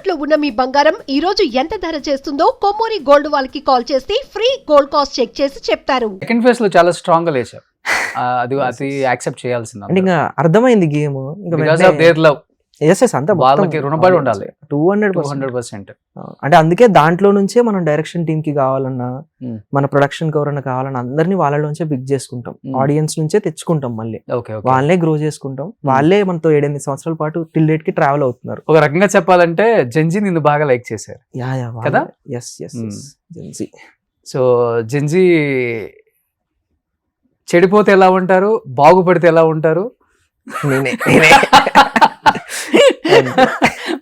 తాకట్టులో ఉన్న మీ బంగారం ఈ రోజు ఎంత ధర చేస్తుందో కొమ్మూరి గోల్డ్ వాళ్ళకి కాల్ చేస్తే ఫ్రీ గోల్డ్ కాస్ట్ చెక్ చేసి చెప్తారు. సెకండ్ ఫేజ్ లో చాలా స్ట్రాంగ్ గా లేచారు. అది యాక్సెప్ట్ చేయాల్సింది. అంటే ఇంకా అర్థమైంది game. Because of their love. అంతా వాళ్ళకి రుణపడి ఉండాలి 200%. అంటే అందుకే దాంట్లో నుంచే మనం డైరెక్షన్ టీమ్ కి కావాలన్నా, మన ప్రొడక్షన్ కి ఎవరన్నా కావాలన్నా అందరినీ వాళ్ళలోంచే పిక్ చేసుకుంటాం. ఆడియన్స్ నుంచే తెచ్చుకుంటాం, మళ్ళీ వాళ్ళే గ్రో చేసుకుంటాం. వాళ్ళే మనతో 7-8 సంవత్సరాల పాటు టిల్ డేట్ కి ట్రావెల్ అవుతున్నారు. ఒక రకంగా చెప్పాలంటే జెన్జీ నిన్ను బాగా లైక్ చేశారు కదా. జెన్జీ. సో జెన్జీ చెడిపోతే ఎలా ఉంటారు, బాగుపడితే ఎలా ఉంటారు?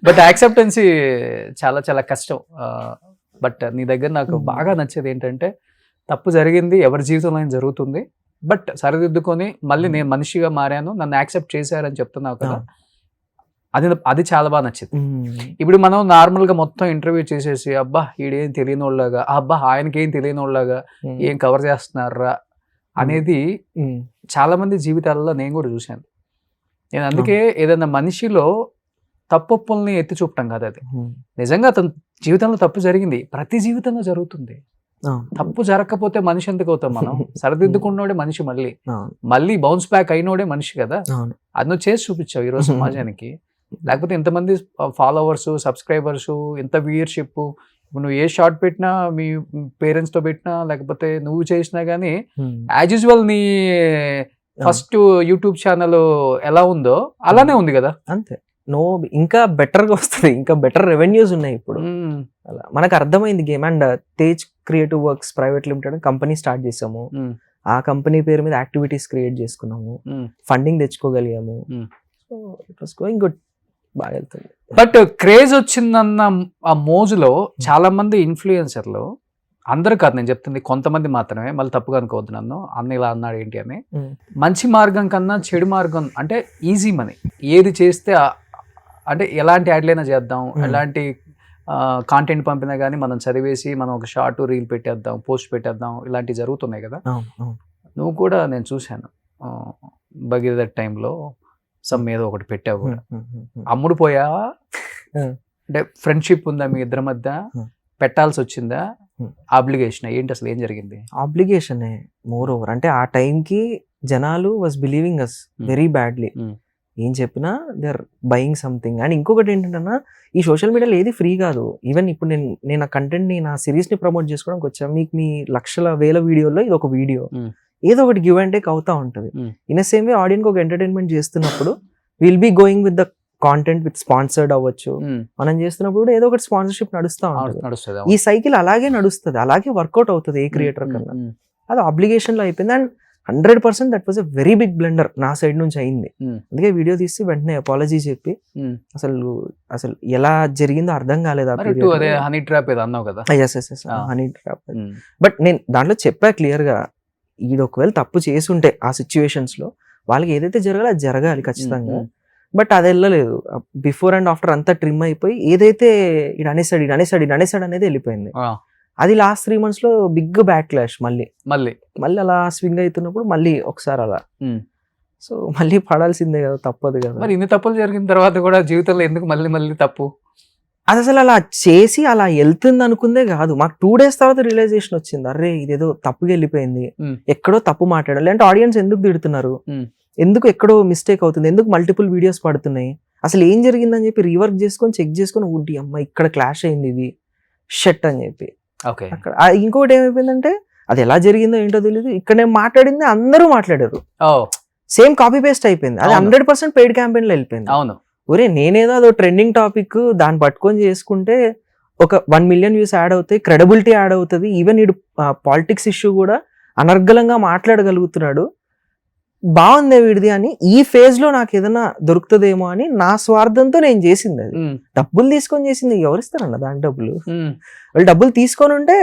బట్ యాక్సెప్టెన్సీ చాలా చాలా కష్టం. బట్ నీ దగ్గర నాకు బాగా నచ్చేది ఏంటంటే, తప్పు జరిగింది, ఎవరి జీవితంలో జరుగుతుంది, బట్ సరిదిద్దుకొని మళ్ళీ నేను మనిషిగా మారాను, నన్ను యాక్సెప్ట్ చేశారని చెప్తున్నావు కదా. అది చాలా బాగా నచ్చింది. ఇప్పుడు మనం నార్మల్ గా మొత్తం ఇంటర్వ్యూ చేసేసి అబ్బా ఈడేం తెలియని వాళ్ళగా, అబ్బా ఆయనకేం తెలియని వాళ్ళగా ఏం కవర్ చేస్తున్నారా అనేది చాలా మంది జీవితాలలో నేను కూడా చూశాను. నేను అందుకే ఏదైనా మనిషిలో తప్పుల్ని ఎత్తి చూపటం కాదు, అది నిజంగా అతని జీవితంలో తప్పు జరిగింది, ప్రతి జీవితంలో జరుగుతుంది. తప్పు జరగకపోతే మనిషి ఎందుకు అవుతాం మనం? సరిదిద్దుకున్నోడే మనిషి, మళ్ళీ బౌన్స్ బ్యాక్ అయినోడే మనిషి కదా. అది నువ్వు చేసి చూపించావు ఈరోజు సమాజానికి. లేకపోతే ఇంతమంది ఫాలోవర్స్, సబ్స్క్రైబర్స్, ఇంత వ్యూయర్షిప్, నువ్వు ఏ షార్ట్ పెట్టినా, మీ పేరెంట్స్ తో పెట్టినా, లేకపోతే నువ్వు చేసినా గానీ యాజ్ యూజువల్ నీ ఫస్ట్ యూట్యూబ్ ఛానల్ ఎలా ఉందో అలానే ఉంది కదా. అంతే. ఇంకా బెటర్ గా వస్తుంది, ఇంకా బెటర్ రెవెన్యూస్ ఉన్నాయి ఇప్పుడు. అలా మనకు అర్థమైంది game. And Tej creative works private limited company start చేసాము. ఆ కంపెనీ పేరు మీద యాక్టివిటీస్ క్రియేట్ చేసుకున్నాము, ఫండింగ్ తెచ్చుకోగలిగాము. So it was going good, బాగా వెళ్తుంది. బట్ క్రేజ్ వచ్చిందన్న ఆ మోజులో చాలా మంది ఇన్ఫ్లుయెన్సర్లు, అందరూ కాదు నేను చెప్తుంది, కొంతమంది మాత్రమే, మళ్ళీ తప్పుగా అనుకోవద్దు నన్ను, అన్న ఇలా అన్నాడు ఏంటి అని. మంచి మార్గం కన్నా చెడు మార్గం అంటే ఈజీ మనీ, ఏది చేస్తే అంటే ఎలాంటి యాడ్లైనా చేద్దాం, ఎలాంటి కాంటెంట్ పంపినా కానీ మనం చదివేసి మనం ఒక షార్ట్ రీల్ పెట్టేద్దాం, పోస్ట్ పెట్టేద్దాం, ఇలాంటివి జరుగుతున్నాయి కదా. నువ్వు కూడా నేను చూశాను భగీరథ టైంలో సమ్ ఏదో ఒకటి పెట్టావు, అమ్ముడు పోయావా? అంటే ఫ్రెండ్షిప్ ఉందా మీ ఇద్దరి మధ్య? పెట్టాల్సి వచ్చిందా? ఆబ్లిగేషన్ ఏంటి, అసలు ఏం జరిగింది? Obligation moreover. అంటే ఆ టైంకి జనాలు was believing us very badly. ఏం చెప్పినా they are buying something. And ఇంకొకటి ఏంటంటే, ఈ సోషల్ మీడియాలో ఏది ఫ్రీ కాదు. ఈవెన్ ఇప్పుడు నేను ఆ కంటెంట్ని, నా సిరీస్ని ప్రమోట్ చేసుకోవడానికి వచ్చాను. మీకు మీ లక్షల వేల వీడియోలో ఇది ఒక వీడియో, ఏదో ఒకటి గివ్ అండ్ టేక్ అవుతా ఉంటుంది. In the same way audience ఒక ఎంటర్టైన్మెంట్ చేస్తున్నప్పుడు will be going with the content with sponsored అవ్వచ్చు. మనం చేస్తున్నప్పుడు కూడా ఏదో ఒకటి స్పాన్సర్షిప్ నడుస్తూ ఉంటుంది. ఈ సైకిల్ అలాగే నడుస్తుంది, అలాగే వర్కౌట్ అవుతుంది ఏ క్రియేటర్ కన్నా. అది ఆబ్లిగేషన్ లో అయిపోయింది. And 100% that was a very big blunder నా సైడ్ నుంచి అయింది. అందుకే వీడియో తీసి వెంటనే అపాలజీ చెప్పి, అసలు ఎలా జరిగిందో అర్థం కాలేదు. Honey trap honey trap. But నేను దాంట్లో చెప్పా క్లియర్ గా, ఈడు ఒకవేళ తప్పు చేసుంటే ఆ సిచ్యువేషన్స్ లో వాళ్ళకి ఏదైతే జరగాలో అది జరగాలి ఖచ్చితంగా. బట్ అది వెళ్ళలేదు. బిఫోర్ అండ్ ఆఫ్టర్ అంతా ట్రిమ్ అయిపోయి ఏదైతే ఇడు అనేసాడు అనేది వెళ్ళిపోయింది. అది లాస్ట్ 3 months లో బిగ్ బ్యాక్ క్లాష్. మళ్ళీ అలా స్వింగ్ అవుతున్నప్పుడు మళ్ళీ ఒకసారి అలా, సో మళ్ళీ పడాల్సిందే కదా, తప్పదు కదా. మరి ఇన్ని తప్పులు జరిగిన తర్వాత కూడా జీవితంలో ఎందుకు మళ్ళీ తప్పు? అది అసలు అలా చేసి అలా వెళ్తుంది అనుకుందే కాదు. మాకు 2 days తర్వాత రియలైజేషన్ వచ్చింది, అరే ఇదేదో తప్పుగా వెళ్ళిపోయింది, ఎక్కడో తప్పు మాట్లాడాలి. అంటే ఆడియన్స్ ఎందుకు తిడుతున్నారు, ఎందుకు ఎక్కడో మిస్టేక్ అవుతుంది, ఎందుకు మల్టిపుల్ వీడియోస్ పడుతున్నాయి, అసలు ఏం జరిగిందని చెప్పి రీవర్క్ చేసుకొని చెక్ చేసుకొని, ఊటి అమ్మ ఇక్కడ క్లాష్ అయింది, ఇది షట్ అని చెప్పి. అక్కడ ఇంకొకటి ఏమైపోయిందంటే, అది ఎలా జరిగిందో ఏంటో తెలియదు, ఇక్కడ నేను మాట్లాడింది అందరూ మాట్లాడారు, సేమ్ కాపీ పేస్ట్ అయిపోయింది. అది 100% పెయిడ్ క్యాంపెయిన్ లో వెళ్ళిపోయింది. అవును, ఒరే నేనేదో అదో ట్రెండింగ్ టాపిక్ దాన్ని పట్టుకొని చేసుకుంటే ఒక 1 million వ్యూస్ యాడ్ అవుతాయి, క్రెడిబిలిటీ యాడ్ అవుతుంది. ఈవెన్ ఈ పాలిటిక్స్ ఇష్యూ కూడా అనర్గళంగా మాట్లాడగలుగుతున్నాడు, బాగుందే వీడిది అని ఈ ఫేజ్ లో నాకు ఏదైనా దొరుకుతుందేమో అని నా స్వార్థంతో నేను చేసింది. అది డబ్బులు తీసుకొని చేసింది. ఎవరిస్తారన్న దాని డబ్బులు? వాళ్ళు డబ్బులు తీసుకొని ఉంటే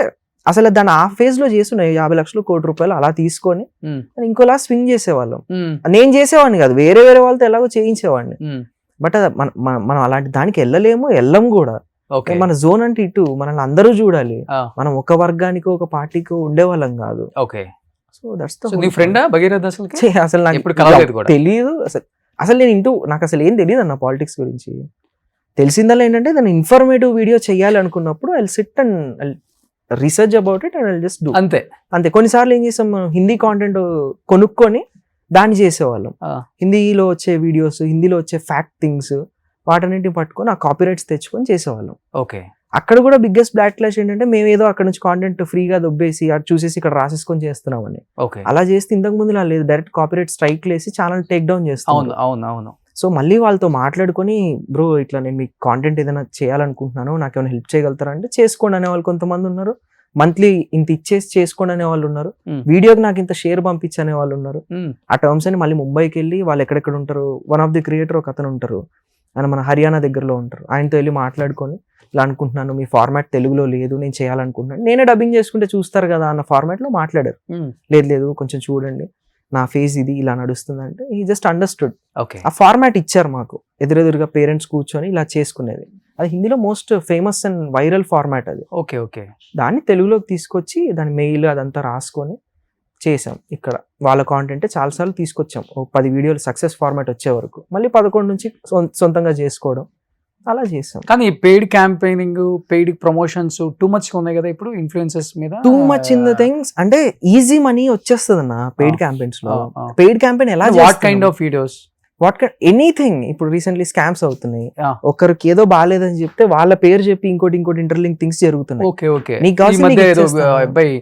అసలు దాన్ని ఆ ఫేజ్ లో చేస్తున్నాయి 50 లక్షలు, 1 కోటి రూపాయలు అలా తీసుకొని ఇంకోలా స్వింగ్ చేసేవాళ్ళం. నేను చేసేవాడిని కాదు, వేరే వాళ్ళతో ఎలాగో చేయించేవాడిని. బట్ మనం అలాంటి దానికి వెళ్ళం కూడా. మన జోన్ అంటే ఇటు మనల్ని అందరూ చూడాలి, మనం ఒక వర్గానికో ఒక పార్టీకో ఉండేవాళ్ళం కాదు. So that's the friend Bhagiratha. అసలు నాకు తెలియదు, అసలు నేను నాకు అసలు ఏం తెలియదు అన్న పాలిటిక్స్ గురించి. తెలిసిందల్లా ఏంటంటే దాన్ని ఇన్ఫర్మేటివ్ వీడియో చేయాలి అనుకున్నప్పుడు I SIT and research about it and I just do అంతే. అంతే. కొన్నిసార్లు ఏం చేస్తాం, మనం హిందీ కాంటెంట్ కొనుక్కొని దాన్ని చేసేవాళ్ళం. హిందీలో వచ్చే వీడియోస్, హిందీలో వచ్చే ఫ్యాక్ట్ థింగ్స్, వాటన్నిటిని పట్టుకొని ఆ కాపీరైట్స్ తెచ్చుకొని చేసేవాళ్ళం. ఓకే. అక్కడ కూడా బిగ్గెస్ట్ బ్లాక్ క్లాష్ ఏంటంటే, మేము ఏదో అక్కడ నుంచి కాంటెంట్ ఫ్రీగా దొబ్బేసి అది చూసేసి ఇక్కడ రాసేసుకొని చేస్తున్నామని. ఓకే. అలా చేస్తే ఇంతకు ముందు ఇలా లేదు, డైరెక్ట్ కాపీరైట్ స్ట్రైక్ లేసి ఛానల్ టేక్ డౌన్ చేస్తాం. అవును అవును అవును. సో మళ్ళీ వాళ్ళతో మాట్లాడుకొని, బ్రో ఇట్లా నేను మీకు కాంటెంట్ ఏదైనా చేయాలనుకుంటున్నాను, నాకు ఏమైనా హెల్ప్ చేయగలుగుతారా అంటే, చేసుకోండి అనే వాళ్ళు కొంతమంది ఉన్నారు. మంత్లీ ఇంత ఇచ్చేసి చేసుకోండి అనే వాళ్ళు ఉన్నారు. వీడియోకి నాకు ఇంత షేర్ పంపించనే వాళ్ళు ఉన్నారు. ఆ టర్మ్స్ అని మళ్ళీ ముంబైకి వెళ్ళి వాళ్ళు ఎక్కడెక్కడ ఉంటారు, వన్ ఆఫ్ ది క్రియేటర్ ఒక అతను ఉంటారు, ఆయన మన హర్యానా దగ్గరలో ఉంటారు, ఆయనతో వెళ్ళి మాట్లాడుకొని ఇలా అనుకుంటున్నాను, మీ ఫార్మాట్ తెలుగులో లేదు, నేను చేయాలనుకుంటున్నాను, నేనే డబ్బింగ్ చేసుకుంటే చూస్తారు కదా అన్న ఫార్మాట్ లో మాట్లాడారు. లేదు కొంచెం చూడండి, నా ఫేస్ ఇది ఇలా నడుస్తుంది అంటే ఈ జస్ట్ అండర్స్టూడ్. ఓకే. ఆ ఫార్మాట్ ఇచ్చారు మాకు, ఎదురెదురుగా పేరెంట్స్ కూర్చొని ఇలా చేసుకునేది. అది హిందీలో most famous and viral format అది. Okay okay. దాన్ని తెలుగులోకి తీసుకొచ్చి దాని మెయిల్ అదంతా రాసుకొని చేసాం. ఇక్కడ వాళ్ళ కాంటెంట్ చాలాసార్లు తీసుకొచ్చాం, 10 వీడియోలు సక్సెస్ ఫార్మాట్ వచ్చే వరకు, మళ్ళీ 11 నుంచి సొంతంగా చేసుకోవడం, అలా చేసాం. కానీ paid campaigning, paid promotions too much ఉన్నాయి కదా ఇప్పుడు ఇన్ఫ్లుయెన్సర్స్ మీద. Too much in the things అంటే ఈజీ మనీ వచ్చేస్తుంది అన్న పెయిడ్ క్యాంపెయిన్స్ లో. పెయిడ్ క్యాంపెయిన్ ఎలా, what kind of videos, what anything. ఇప్పుడు రీసెంట్లీ స్కామ్స్ అవుతున్నాయి, ఒకరికి ఏదో బాగాలేదని చెప్తే వాళ్ళ పేరు చెప్పి ఇంకోటి ఇంటర్లింక్ థింగ్స్ జరుగుతున్నాయి. Okay okay. అబ్బాయి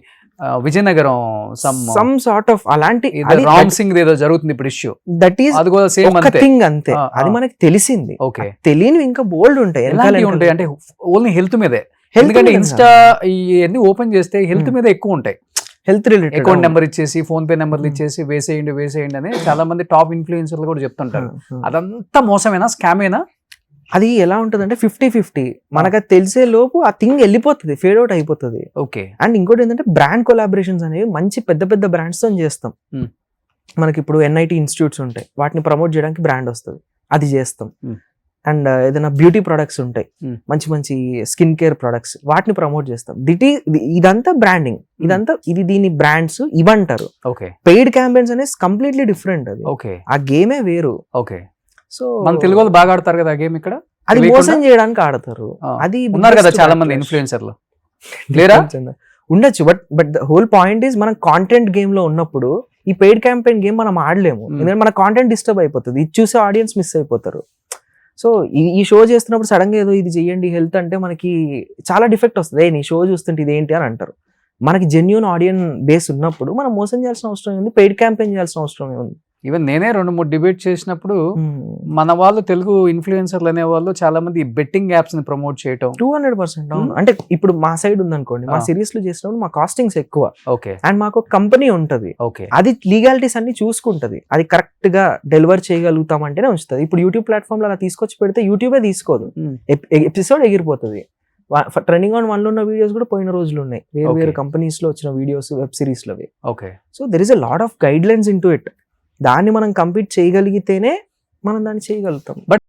విజయనగరం సమ్ సార్ట్ ఆఫ్ అలాంటి రామ్ సింగ్ ఏదో జరుగుతుంది ఇప్పుడు ఇష్యూ, దట్ ఈస్ అది కూడా సేమ్ థింగ్ అంతే. అది మనకి తెలిసింది. ఓకే. తెలియని ఇంకా బోల్డ్ ఉంటాయి ఉంటాయి అంటే ఓన్లీ హెల్త్ మీదే. ఎందుకంటే ఇన్స్టా ఇవన్నీ ఓపెన్ చేస్తే హెల్త్ మీద ఎక్కువ ఉంటాయి. హెల్త్ రిలేటెడ్ అకౌంట్ నెంబర్ ఇచ్చేసి, ఫోన్ పే నెంబర్లు ఇచ్చేసి వేసేయండి అని చాలా మంది టాప్ ఇన్ఫ్లుయెన్సర్లు కూడా చెప్తుంటారు. అదంతా మోసమేనా, స్కామేనా? అది ఎలా ఉంటుంది అంటే 50-50. మనకు అది తెలిసే లోపు ఆ థింగ్ వెళ్ళిపోతుంది, ఫేడ్ అవుట్ అయిపోతుంది. ఓకే. అండ్ ఇంకోటి ఏంటంటే బ్రాండ్ కొలాబరేషన్స్ అనేవి మంచి పెద్ద బ్రాండ్స్ తో చేస్తాం. మనకి ఇప్పుడు NIT ఇన్స్టిట్యూట్స్ ఉంటాయి, వాటిని ప్రమోట్ చేయడానికి బ్రాండ్ వస్తుంది, అది చేస్తాం. అండ్ ఏదైనా బ్యూటీ ప్రొడక్ట్స్ ఉంటాయి, మంచి స్కిన్ కేర్ ప్రొడక్ట్స్, వాటిని ప్రమోట్ చేస్తాం. ఇదంతా బ్రాండింగ్, ఇది దీని బ్రాండ్స్ ఇవంటారు. ఓకే. పెయిడ్ క్యాంపెయిన్స్ అనేది కంప్లీట్లీ డిఫరెంట్. అది ఓకే, ఆ గేమే వేరు. ఓకే. సో మన తెలుగు వాళ్ళు బాగా ఆడతారు కదా గేమ్, ఇక్కడ అది మోసం చేయడానికి ఆడతారు. అది ఉన్నారు కదా చాలా మంది ఇన్ఫ్లుయెన్సర్లు, లేరా? ఉండొచ్చు, but the whole point is మనం కాంటెంట్ గేమ్ లో ఉన్నప్పుడు ఈ పెయిడ్ క్యాంపెయిన్ గేమ్ మనం ఆడలేము. ఎందుకంటే మన కాంటెంట్ డిస్టర్బ్ అయిపోతుంది, ఇది చూసే ఆడియన్స్ మిస్ అయిపోతారు. సో ఈ షో చేస్తున్నప్పుడు సడన్ గా ఏదో ఇది చెయ్యండి హెల్త్ అంటే మనకి చాలా డిఫెక్ట్ వస్తుంది. నీ షో చూస్తుంటే ఇదేంటి అని అంటారు. మనకి జెన్యూన్ ఆడియన్స్ బేస్ ఉన్నప్పుడు మనం మోసం చేయాల్సిన అవసరం ఉంది, పెయిడ్ క్యాంపెయిన్ చేయాల్సిన అవసరం ఉంది. ఈవెన్ నేనే 2-3 డిబేట్ చేసినప్పుడు మన వాళ్ళు తెలుగు ఇన్ఫ్లుయెన్సర్లు అనే వాళ్ళు చాలా మంది బెట్టింగ్ యాప్స్ ని ప్రమోట్ చేయటం 200%. అవును. అంటే ఇప్పుడు మా సైడ్ ఉందనుకోండి, మా సిరీస్ లో చేసినప్పుడు మా కాస్టింగ్స్ ఎక్కువ. ఓకే. అండ్ మాకు కంపెనీ ఉంటది, అది లీగాలిటీస్ అన్ని చూసుకుంటది, అది కరెక్ట్ గా డెలివర్ చేయగలుగుతాం అంటేనే ఉంచుతుంది. ఇప్పుడు యూట్యూబ్ ప్లాట్ఫామ్ లో అలా తీసుకొచ్చి పెడితే యూట్యూబే తీసుకోదు, ఎపిసోడ్ ఎగిరిపోతుంది. ట్రెండింగ్ ఆన్ 1 లో ఉన్న వీడియోస్ కూడా పోయిన రోజులు ఉన్నాయి, వేరు కంపెనీస్ లో వచ్చిన వీడియోస్, వెబ్ సిరీస్ లో. Okay. So there is a lot of guide lines in to it. దాన్ని మనం కంప్లీట్ చేయగలిగితేనే మనం దాన్ని చేయగలుగుతాం. బట్